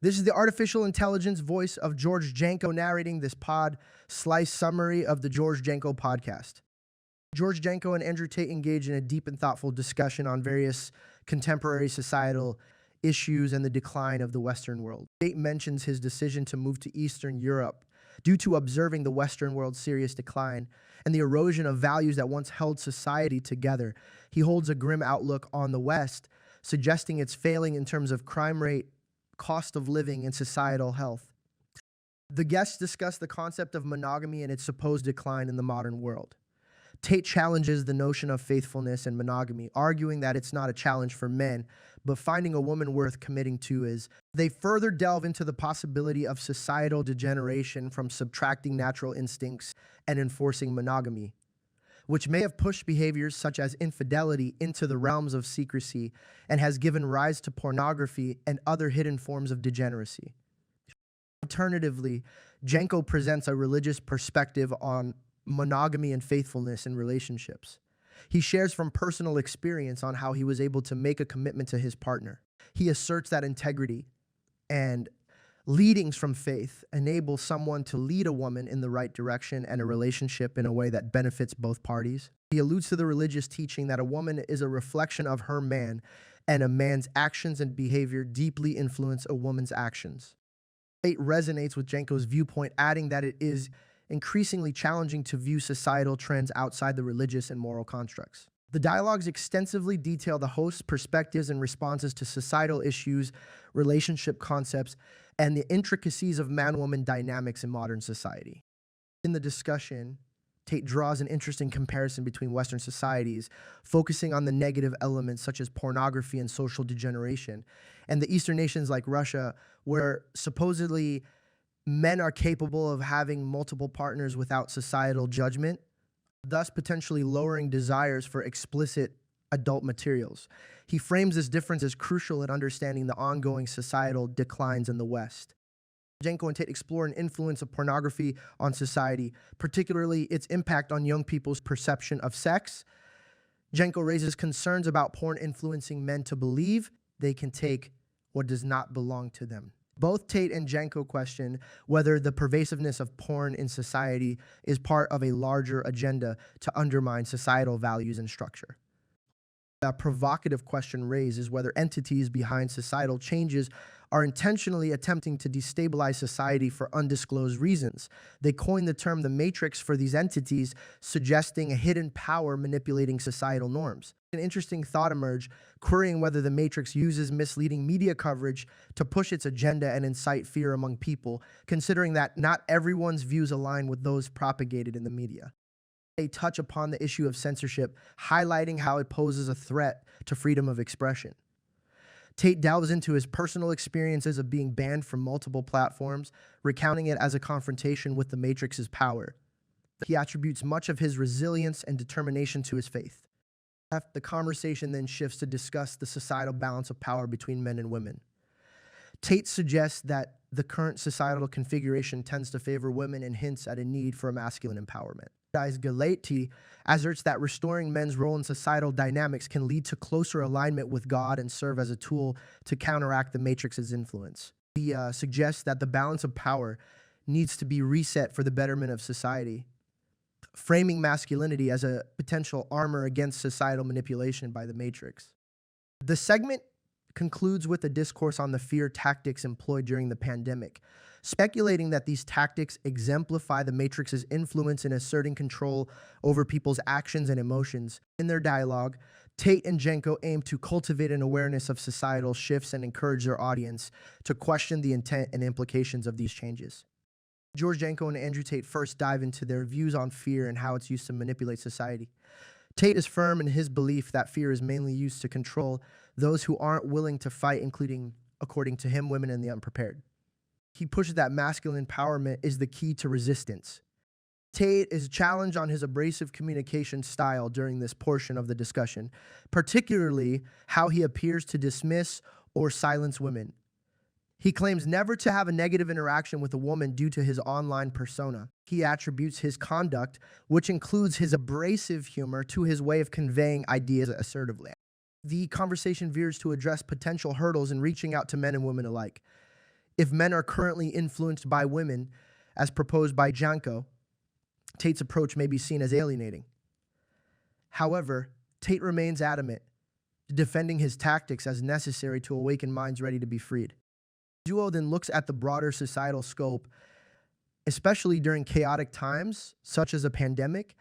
This is the artificial intelligence voice of George Janko narrating this pod slice summary of the George Janko podcast. George Janko and Andrew Tate engage in a deep and thoughtful discussion on various contemporary societal issues and the decline of the Western world. Tate mentions his decision to move to Eastern Europe due to observing the Western world's serious decline and the erosion of values that once held society together. He holds a grim outlook on the West, suggesting it's failing in terms of crime rate, cost of living, and societal health. The guests discuss the concept of monogamy and its supposed decline in the modern world. Tate challenges the notion of faithfulness and monogamy, arguing that it's not a challenge for men, but finding a woman worth committing to is. They further delve into the possibility of societal degeneration from subtracting natural instincts and enforcing monogamy, which may have pushed behaviors such as infidelity into the realms of secrecy and has given rise to pornography and other hidden forms of degeneracy. Alternatively, Janko presents a religious perspective on monogamy and faithfulness in relationships. He shares from personal experience on how he was able to make a commitment to his partner. He asserts that integrity and leadings from faith enable someone to lead a woman in the right direction and a relationship in a way that benefits both parties. He alludes to the religious teaching that a woman is a reflection of her man, and a man's actions and behavior deeply influence a woman's actions. Tate resonates with Janko's viewpoint, adding that it is increasingly challenging to view societal trends outside the religious and moral constructs. The dialogues extensively detail the host's perspectives and responses to societal issues, relationship concepts, and the intricacies of man-woman dynamics in modern society. In the discussion, Tate draws an interesting comparison between Western societies, focusing on the negative elements such as pornography and social degeneration, and the Eastern nations like Russia, where supposedly men are capable of having multiple partners without societal judgment, thus potentially lowering desires for explicit adult materials. He frames this difference as crucial in understanding the ongoing societal declines in the West. Janko and Tate explore an influence of pornography on society, particularly its impact on young people's perception of sex. Janko raises concerns about porn influencing men to believe they can take what does not belong to them. Both Tate and Janko question whether the pervasiveness of porn in society is part of a larger agenda to undermine societal values and structure. A provocative question raised is whether entities behind societal changes are intentionally attempting to destabilize society for undisclosed reasons. They coined the term the matrix for these entities, suggesting a hidden power manipulating societal norms. An interesting thought emerged, querying whether the matrix uses misleading media coverage to push its agenda and incite fear among people, considering that not everyone's views align with those propagated in the media. They touch upon the issue of censorship, highlighting how it poses a threat to freedom of expression. Tate delves into his personal experiences of being banned from multiple platforms, recounting it as a confrontation with the Matrix's power. He attributes much of his resilience and determination to his faith. The conversation then shifts to discuss the societal balance of power between men and women. Tate suggests that the current societal configuration tends to favor women and hints at a need for masculine empowerment. Galati asserts that restoring men's role in societal dynamics can lead to closer alignment with God and serve as a tool to counteract the Matrix's influence. He suggests that the balance of power needs to be reset for the betterment of society, framing masculinity as a potential armor against societal manipulation by the Matrix. The segment concludes with a discourse on the fear tactics employed during the pandemic, speculating that these tactics exemplify the Matrix's influence in asserting control over people's actions and emotions. In their dialogue, Tate and Janko aim to cultivate an awareness of societal shifts and encourage their audience to question the intent and implications of these changes. George Janko and Andrew Tate first dive into their views on fear and how it's used to manipulate society. Tate is firm in his belief that fear is mainly used to control those who aren't willing to fight, including, according to him, women and the unprepared. He pushes that masculine empowerment is the key to resistance. Tate is challenged on his abrasive communication style during this portion of the discussion, particularly how he appears to dismiss or silence women. He claims never to have a negative interaction with a woman due to his online persona. He attributes his conduct, which includes his abrasive humor, to his way of conveying ideas assertively. The conversation veers to address potential hurdles in reaching out to men and women alike. If men are currently influenced by women, as proposed by Janko, Tate's approach may be seen as alienating. However, Tate remains adamant, defending his tactics as necessary to awaken minds ready to be freed. The duo then looks at the broader societal scope, especially during chaotic times, such as a pandemic.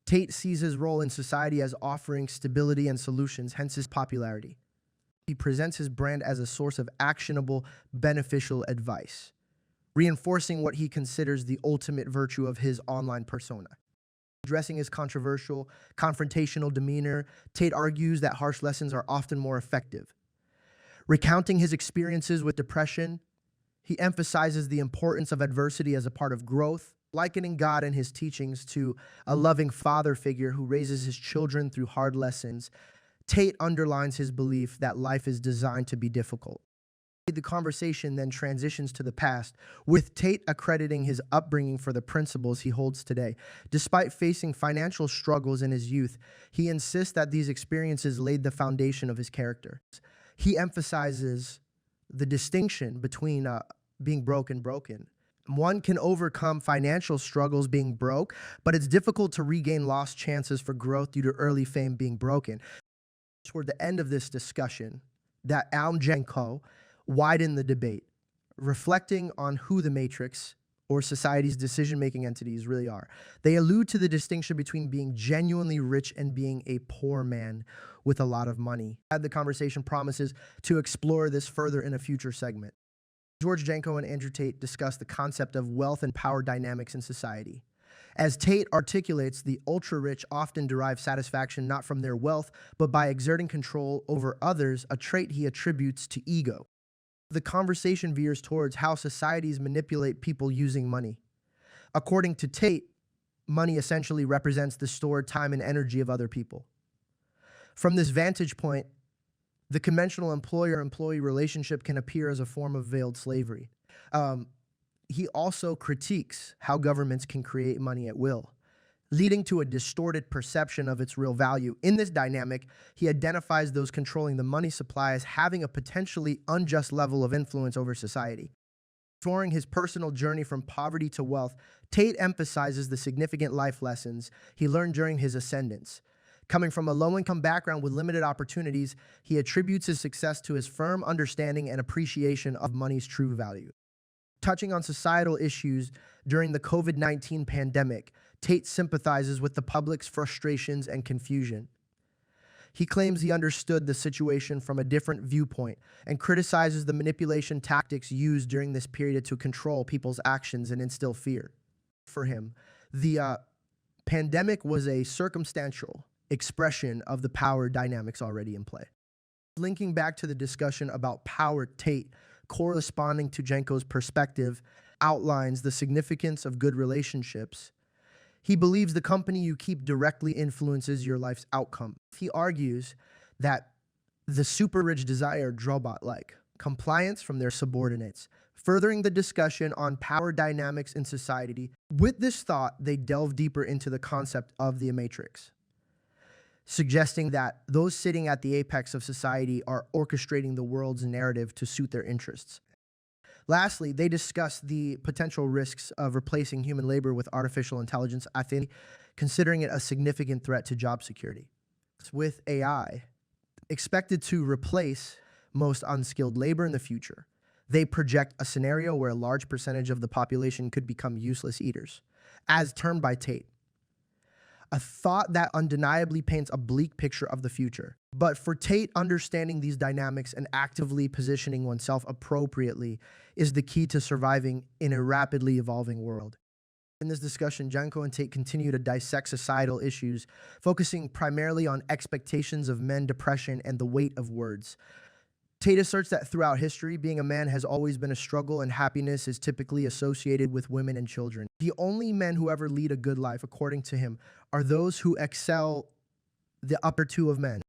Tate sees his role in society as offering stability and solutions, hence his popularity. He presents his brand as a source of actionable, beneficial advice, reinforcing what he considers the ultimate virtue of his online persona. Addressing his controversial, confrontational demeanor, Tate argues that harsh lessons are often more effective. Recounting his experiences with depression, he emphasizes the importance of adversity as a part of growth, likening God and his teachings to a loving father figure who raises his children through hard lessons. Tate underlines his belief that life is designed to be difficult. The conversation then transitions to the past, with Tate accrediting his upbringing for the principles he holds today. Despite facing financial struggles in his youth, he insists that these experiences laid the foundation of his character. He emphasizes the distinction between being broke and broken. One can overcome financial struggles being broke, but it's difficult to regain lost chances for growth due to early fame being broken. Toward the end of this discussion, that Andrew Janko widen the debate, reflecting on who the matrix or society's decision-making entities really are. They allude to the distinction between being genuinely rich and being a poor man with a lot of money. The conversation promises to explore this further in a future segment. George Janko and Andrew Tate discuss the concept of wealth and power dynamics in society. As Tate articulates, the ultra-rich often derive satisfaction not from their wealth, but by exerting control over others, a trait he attributes to ego. The conversation veers towards how societies manipulate people using money. According to Tate, money essentially represents the stored time and energy of other people. From this vantage point, the conventional employer-employee relationship can appear as a form of veiled slavery. He also critiques how governments can create money at will, leading to a distorted perception of its real value. In this dynamic, he identifies those controlling the money supply as having a potentially unjust level of influence over society. Exploring his personal journey from poverty to wealth, Tate emphasizes the significant life lessons he learned during his ascendance. Coming from a low-income background with limited opportunities, he attributes his success to his firm understanding and appreciation of money's true value. Touching on societal issues during the COVID-19 pandemic, Tate sympathizes with the public's frustrations and confusion. He claims he understood the situation from a different viewpoint and criticizes the manipulation tactics used during this period to control people's actions and instill fear. For him, the pandemic was a circumstantial expression of the power dynamics already in play. Linking back to the discussion about power, Tate, corresponding to Janko's perspective, outlines the significance of good relationships. He believes the company you keep directly influences your life's outcome. He argues that the super-rich desire robot-like compliance from their subordinates, furthering the discussion on power dynamics in society. With this thought, they delve deeper into the concept of the matrix, suggesting that those sitting at the apex of society are orchestrating the world's narrative to suit their interests. Lastly, they discuss the potential risks of replacing human labor with artificial intelligence, I think, considering it a significant threat to job security. With AI expected to replace most unskilled labor in the future, they project a scenario where a large percentage of the population could become useless eaters, as termed by Tate. A thought that undeniably paints a bleak picture of the future. But for Tate, understanding these dynamics and actively positioning oneself appropriately is the key to surviving in a rapidly evolving world. In this discussion, Janko and Tate continue to dissect societal issues, focusing primarily on expectations of men, depression, and the weight of words. Tate asserts that throughout history, being a man has always been a struggle, and happiness is typically associated with women and children. The only men who ever lead a good life, according to him, are those who excel the upper two of men.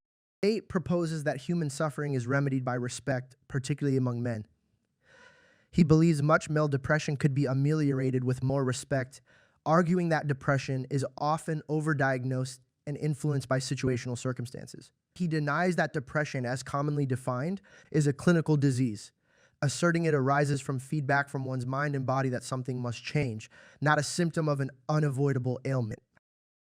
Tate proposes that human suffering is remedied by respect, particularly among men. He believes much male depression could be ameliorated with more respect, arguing that depression is often overdiagnosed and influenced by situational circumstances. He denies that depression, as commonly defined, is a clinical disease, asserting it arises from feedback from one's mind and body that something must change, not a symptom of an unavoidable ailment.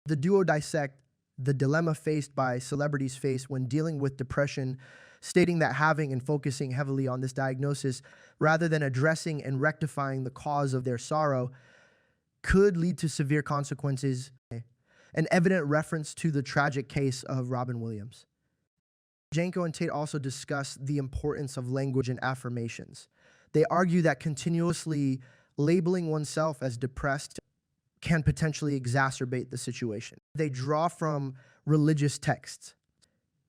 The duo dissect the dilemma faced by celebrities face when dealing with depression, stating that having and focusing heavily on this diagnosis rather than addressing and rectifying the cause of their sorrow could lead to severe consequences, an evident reference to the tragic case of Robin Williams. Janko and Tate also discuss the importance of language and affirmations. They argue that continuously labeling oneself as depressed can potentially exacerbate the situation. They draw from religious texts,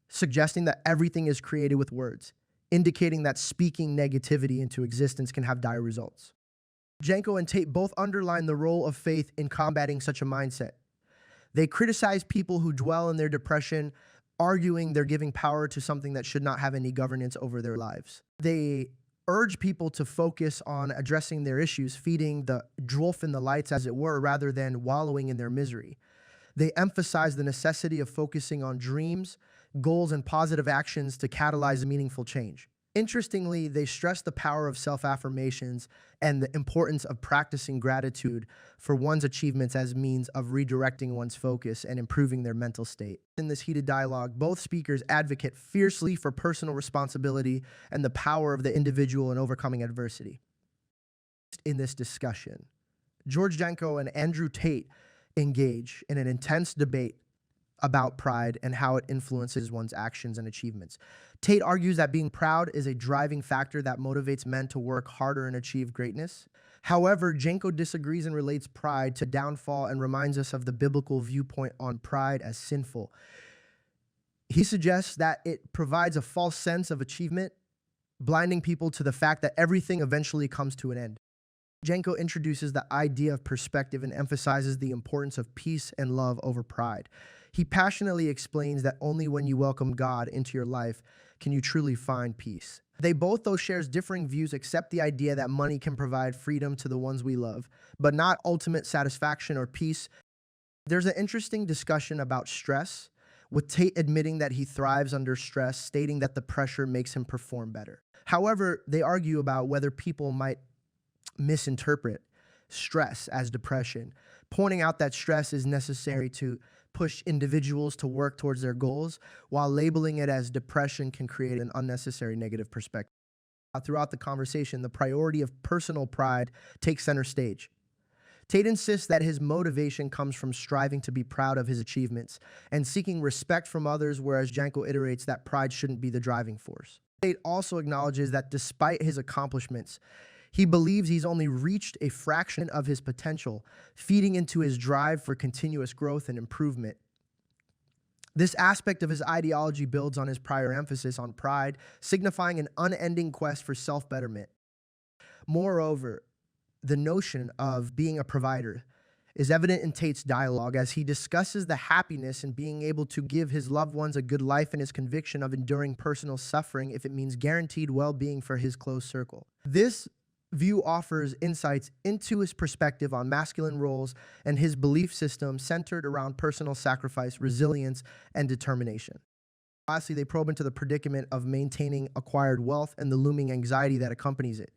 suggesting that everything is created with words, indicating that speaking negativity into existence can have dire results. Janko and Tate both underline the role of faith in combating such a mindset. They criticize people who dwell in their depression, arguing they're giving power to something that should not have any governance over their lives. They urge people to focus on addressing their issues, feeding the wolf in the lights, as it were, rather than wallowing in their misery. They emphasize the necessity of focusing on dreams, goals, and positive actions to catalyze meaningful change. Interestingly, they stress the power of self-affirmations and the importance of practicing gratitude for one's achievements as means of redirecting one's focus and improving their mental state. In this heated dialogue, both speakers advocate fiercely for personal responsibility and the power of the individual in overcoming adversity. In this discussion, George Janko and Andrew Tate engage in an intense debate about pride and how it influences one's actions and achievements. Tate argues that being proud is a driving factor that motivates men to work harder and achieve greatness. However, Janko disagrees and relates pride to downfall and reminds us of the biblical viewpoint on pride as sinful. He suggests that it provides a false sense of achievement, blinding people to the fact that everything eventually comes to an end. Janko introduces the idea of perspective and emphasizes the importance of peace and love over pride. He passionately explains that only when you welcome God into your life can you truly find peace. They both, though, share differing views, accept the idea that money can provide freedom to the ones we love, but not ultimate satisfaction or peace. There's an interesting discussion about stress, with Tate admitting that he thrives under stress, stating that the pressure makes him perform better. However, they argue about whether people might misinterpret stress as depression, pointing out that stress is necessary to push individuals to work towards their goals, while labeling it as depression can create an unnecessary negative perspective. Throughout the conversation, the priority of personal pride takes center stage. Tate insists that his motivation comes from striving to be proud of his achievements and seeking respect from others, whereas Janko iterates that pride shouldn't be the driving force. Tate also acknowledges that despite his accomplishments, he believes he's only reached a fraction of his potential, feeding into his drive for continuous growth and improvement. This aspect of his ideology builds on his prior emphasis on pride, signifying an unending quest for self-betterment. Moreover, the notion of being a provider is evident in Tate's dialogue as he discusses the happiness in being able to give his loved ones a good life and his conviction of enduring personal suffering if it means guaranteed well-being for his close circle. This view offers insights into his perspective on masculine roles and his belief system centered around personal sacrifice, resilience, and determination. Lastly, they probe into the predicament of maintaining acquired wealth and the looming anxiety that accompanies it.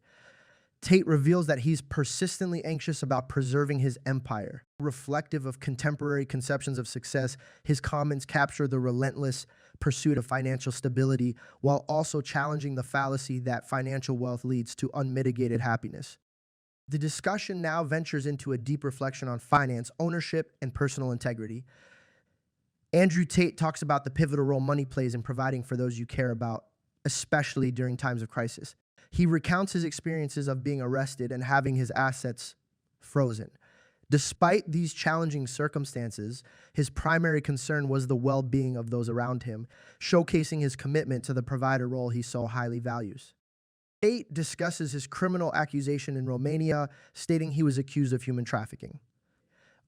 Tate reveals that he's persistently anxious about preserving his empire. Reflective of contemporary conceptions of success, his comments capture the relentless pursuit of financial stability while also challenging the fallacy that financial wealth leads to unmitigated happiness. The discussion now ventures into a deep reflection on finance, ownership, and personal integrity. Andrew Tate talks about the pivotal role money plays in providing for those you care about, especially during times of crisis. He recounts his experiences of being arrested and having his assets frozen. Despite these challenging circumstances, his primary concern was the well-being of those around him, showcasing his commitment to the provider role he so highly values. Tate discusses his criminal accusation in Romania, stating he was accused of human trafficking.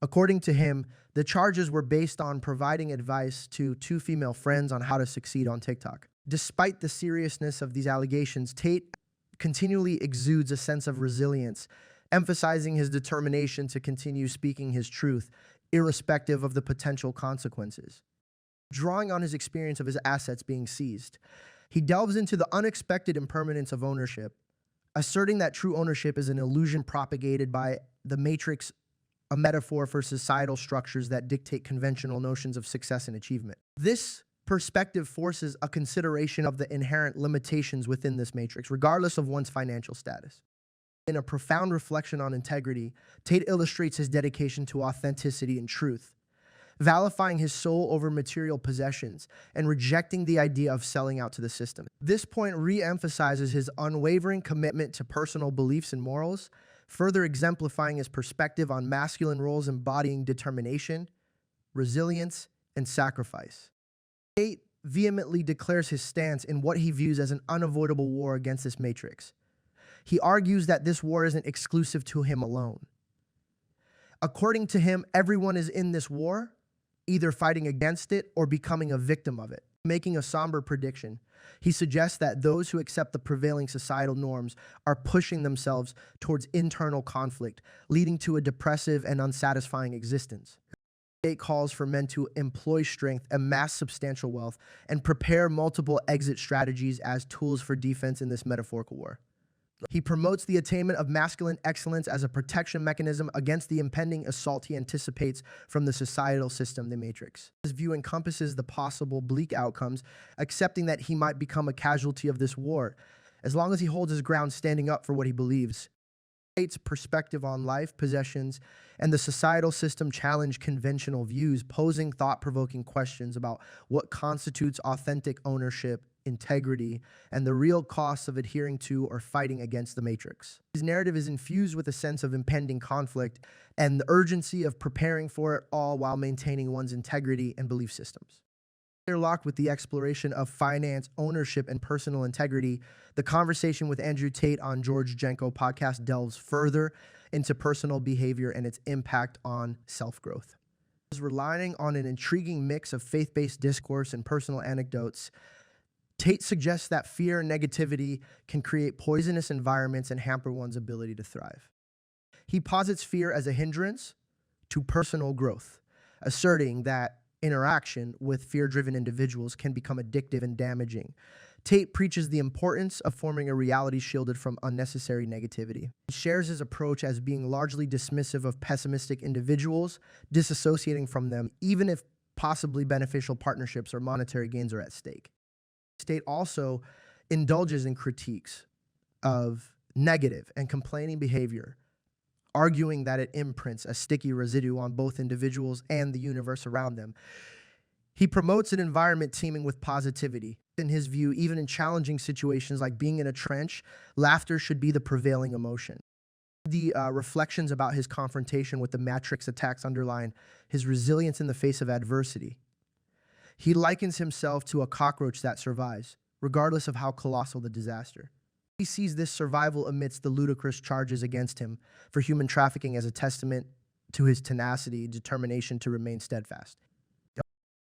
According to him, the charges were based on providing advice to two female friends on how to succeed on TikTok. Despite the seriousness of these allegations, Tate continually exudes a sense of resilience, emphasizing his determination to continue speaking his truth, irrespective of the potential consequences. Drawing on his experience of his assets being seized, he delves into the unexpected impermanence of ownership, asserting that true ownership is an illusion propagated by the matrix, a metaphor for societal structures that dictate conventional notions of success and achievement. This perspective forces a consideration of the inherent limitations within this matrix, regardless of one's financial status. In a profound reflection on integrity, Tate illustrates his dedication to authenticity and truth, vilifying his soul over material possessions and rejecting the idea of selling out to the system. This point re-emphasizes his unwavering commitment to personal beliefs and morals, further exemplifying his perspective on masculine roles embodying determination, resilience, and sacrifice. Tate vehemently declares his stance in what he views as an unavoidable war against this matrix. He argues that this war isn't exclusive to him alone. According to him, everyone is in this war, either fighting against it or becoming a victim of it. Making a somber prediction, he suggests that those who accept the prevailing societal norms are pushing themselves towards internal conflict, leading to a depressive and unsatisfying existence. Tate calls for men to employ strength, amass substantial wealth, and prepare multiple exit strategies as tools for defense in this metaphorical war. He promotes the attainment of masculine excellence as a protection mechanism against the impending assault he anticipates from the societal system, the matrix. His view encompasses the possible bleak outcomes, accepting that he might become a casualty of this war, as long as he holds his ground standing up for what he believes. Tate's perspective on life, possessions, and the societal system challenge conventional views, posing thought-provoking questions about what constitutes authentic ownership, integrity, and the real costs of adhering to or fighting against the matrix. His narrative is infused with a sense of impending conflict and the urgency of preparing for it all while maintaining one's integrity and belief systems. Interlocked with the exploration of finance, ownership, and personal integrity, the conversation with Andrew Tate on George Janko podcast delves further into personal behavior and its impact on self-growth. Relying on an intriguing mix of faith-based discourse and personal anecdotes, Tate suggests that fear and negativity can create poisonous environments and hamper one's ability to thrive. He posits fear as a hindrance to personal growth, asserting that interaction with fear-driven individuals can become addictive and damaging. Tate preaches the importance of forming a reality shielded from unnecessary negativity. He shares his approach as being largely dismissive of pessimistic individuals, disassociating from them, even if possibly beneficial partnerships or monetary gains are at stake. Tate also indulges in critiques of negative and complaining behavior, arguing that it imprints a sticky residue on both individuals and the universe around them. He promotes an environment teeming with positivity. In his view, even in challenging situations like being in a trench, laughter should be the prevailing emotion. The reflections about his confrontation with the matrix attacks underline his resilience in the face of adversity. He likens himself to a cockroach that survives, regardless of how colossal the disaster. He sees this survival amidst the ludicrous charges against him for human trafficking as a testament to his tenacity, determination to remain steadfast.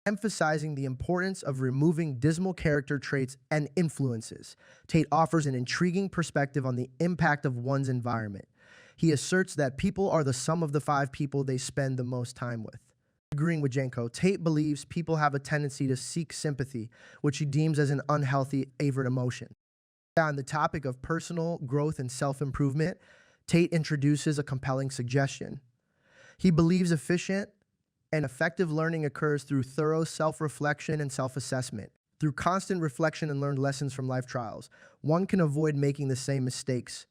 Emphasizing the importance of removing dismal character traits and influences, Tate offers an intriguing perspective on the impact of one's environment. He asserts that people are the sum of the 5 people they spend the most time with. Agreeing with Janko, Tate believes people have a tendency to seek sympathy, which he deems as an unhealthy favorite emotion. On the topic of personal growth and self-improvement, Tate introduces a compelling suggestion. He believes efficient and effective learning occurs through thorough self-reflection and self-assessment. Through constant reflection and learned lessons from life trials, one can avoid making the same mistakes.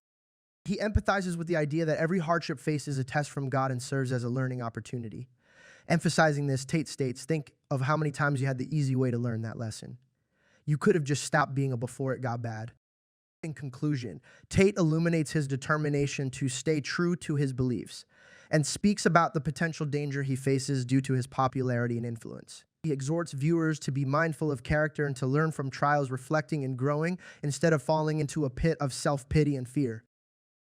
He empathizes with the idea that every hardship faced is a test from God and serves as a learning opportunity. Emphasizing this, Tate states, think of how many times you had the easy way to learn that lesson. You could have just stopped being a before it got bad. In conclusion, Tate illuminates his determination to stay true to his beliefs and speaks about the potential danger he faces due to his popularity and influence. He exhorts viewers to be mindful of character and to learn from trials, reflecting and growing instead of falling into a pit of self-pity and fear.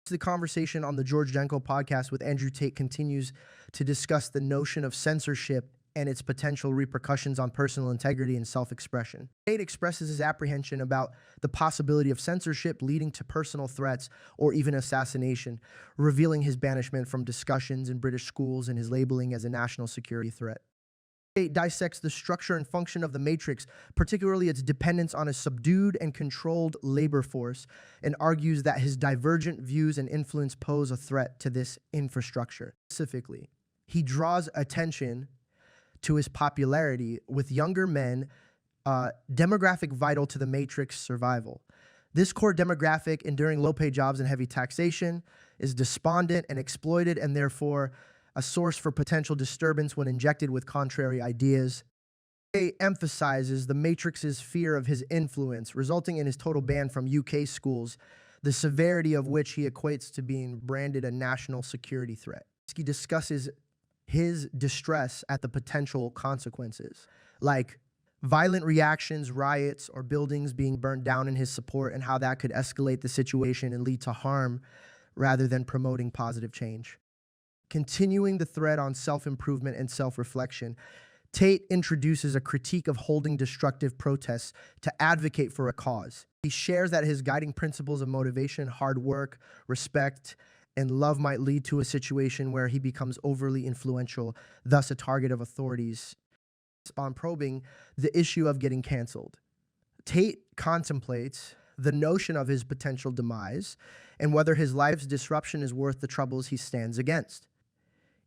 The conversation on the George Janko podcast with Andrew Tate continues to discuss the notion of censorship and its potential repercussions on personal integrity and self-expression. Tate expresses his apprehension about the possibility of censorship leading to personal threats or even assassination, revealing his banishment from discussions in British schools and his labeling as a national security threat. Tate dissects the structure and function of the matrix, particularly its dependence on a subdued and controlled labor force, and argues that his divergent views and influence pose a threat to this infrastructure. Specifically, he draws attention to his popularity with younger men, demographic vital to the matrix survival. This core demographic, enduring low-paid jobs and heavy taxation, is despondent and exploited, and therefore a source for potential disturbance when injected with contrary ideas. He emphasizes the Matrix's fear of his influence, resulting in his total ban from UK schools, the severity of which he equates to being branded a national security threat. He discusses his distress at the potential consequences, like violent reactions, riots, or buildings being burned down in his support, and how that could escalate the situation and lead to harm rather than promoting positive change. Continuing the thread on self-improvement and self-reflection, Tate introduces a critique of holding destructive protests to advocate for a cause. He shares that his guiding principles of motivation, hard work, respect, and love might lead to a situation where he becomes overly influential, thus a target of authorities. On probing the issue of getting canceled, Tate contemplates the notion of his potential demise and whether his life's disruption is worth the troubles he stands against.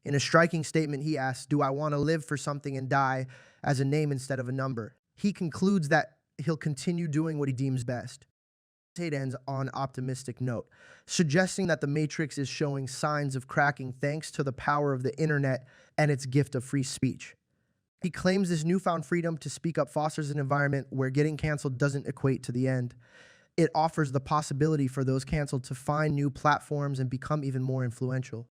In a striking statement, he asks, "Do I want to live for something and die as a name instead of a number?" He concludes that he'll continue doing what he deems best. Tate ends on an optimistic note, suggesting that the Matrix is showing signs of cracking thanks to the power of the internet and its gift of free speech. He claims this newfound freedom to speak up fosters an environment where getting canceled doesn't equate to the end. It offers the possibility for those canceled to find new platforms and become even more influential.